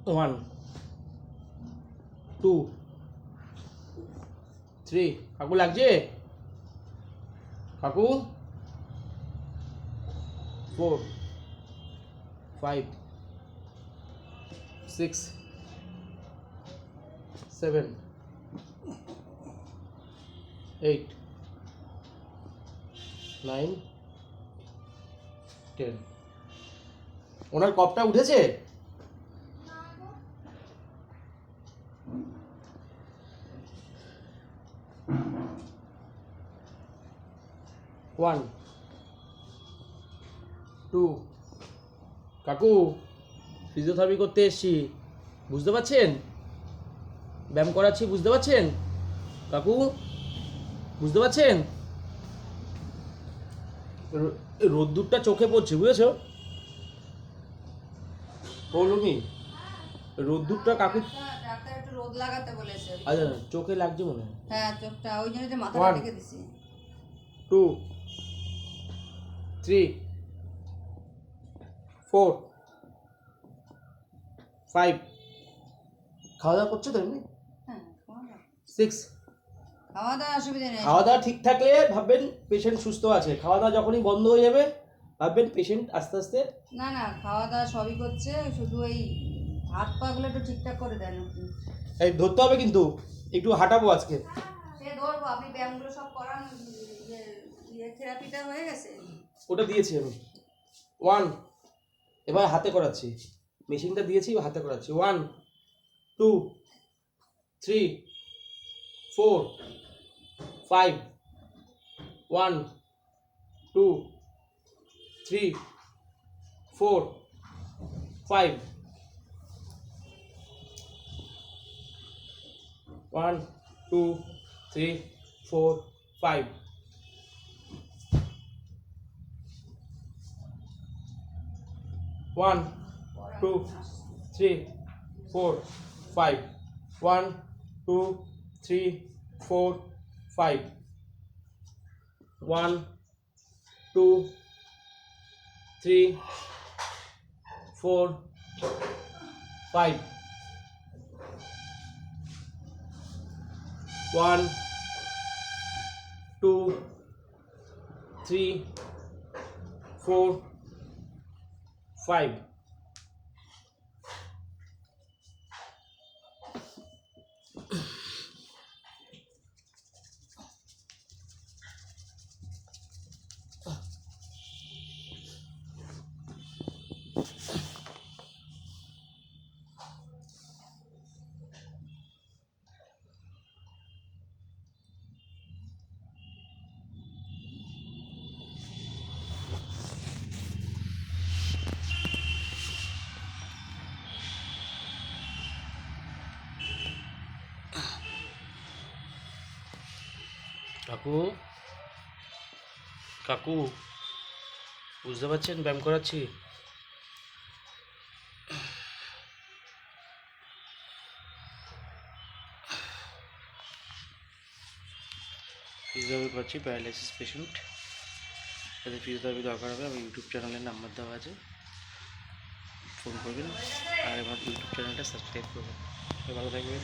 1 2 3 কাকু লাগছে কাকু 4 5 6 7 8 9 10 ওনার কপটা উঠেছে? ওয়ান টু কাকু ফিজিওথেরাপি করতে এসছি, বুঝতে পারছেন? ব্যায়াম করাচ্ছি, বুঝতে পারছেন কাকু? বুঝতে পারছেন? রোদ্দুরটা চোখে পড়ছে, বুঝেছো পৌলমি? রোদ্দুরটা কাকু ডাক্তার একটু রোদ লাগাতে বলেছে। আচ্ছা চোখে লাগছে মনে হয়। হ্যাঁ চোখটা ওই জন্য মাথাটা ঢেকে দিছি। 2 3 4 5 খাওয়া দাওয়া করছো তো এমনি? হ্যাঁ 6 খাওয়া দাওয়া অসুবিধা নেই। খাওয়া দাওয়া ঠিক থাকলে ভাববেন পেশেন্ট সুস্থ আছে, খাওয়া দাওয়া যখনই বন্ধ হয়ে যাবে ভাববেন পেশেন্ট আস্তে আস্তে। না না খাওয়া দাওয়া সবই করছে, শুধু এই হাত পা গুলো একটু ঠিকঠাক করে দেন আপনি। এই ধরতে হবে কিন্তু, একটু হাঁটাবো আজকে। সে ধরবো, আপনি ব্যায়ামগুলো সব করান। থেরাপিটা হয়ে গেছে? ওটা দিয়েছি আমি 1, এবার হাতে করাচ্ছি, মেশিনটা দিয়েছি এবার হাতে করাচ্ছি। 1 2 3 4 5 1 2 3 4 5 1 2 3 4 5 1 2 3 4 5 1 2 3 4 5 1 2 3 4 5 1 2 3 4 5 কাকু কাকু বুঝতে পারছেন ব্যায়াম করাচ্ছি? ফিজিওথেরাপি করছি প্যারালাইসিস পেশেন্ট, যাদের ফিজিওথেরাপি দরকার হবে আমার ইউটিউব চ্যানেলের নাম্বার দেওয়া আছে, ফোন করবেন আর আমার ইউটিউব চ্যানেলটা সাবস্ক্রাইব করবেন। ভালো থাকবেন।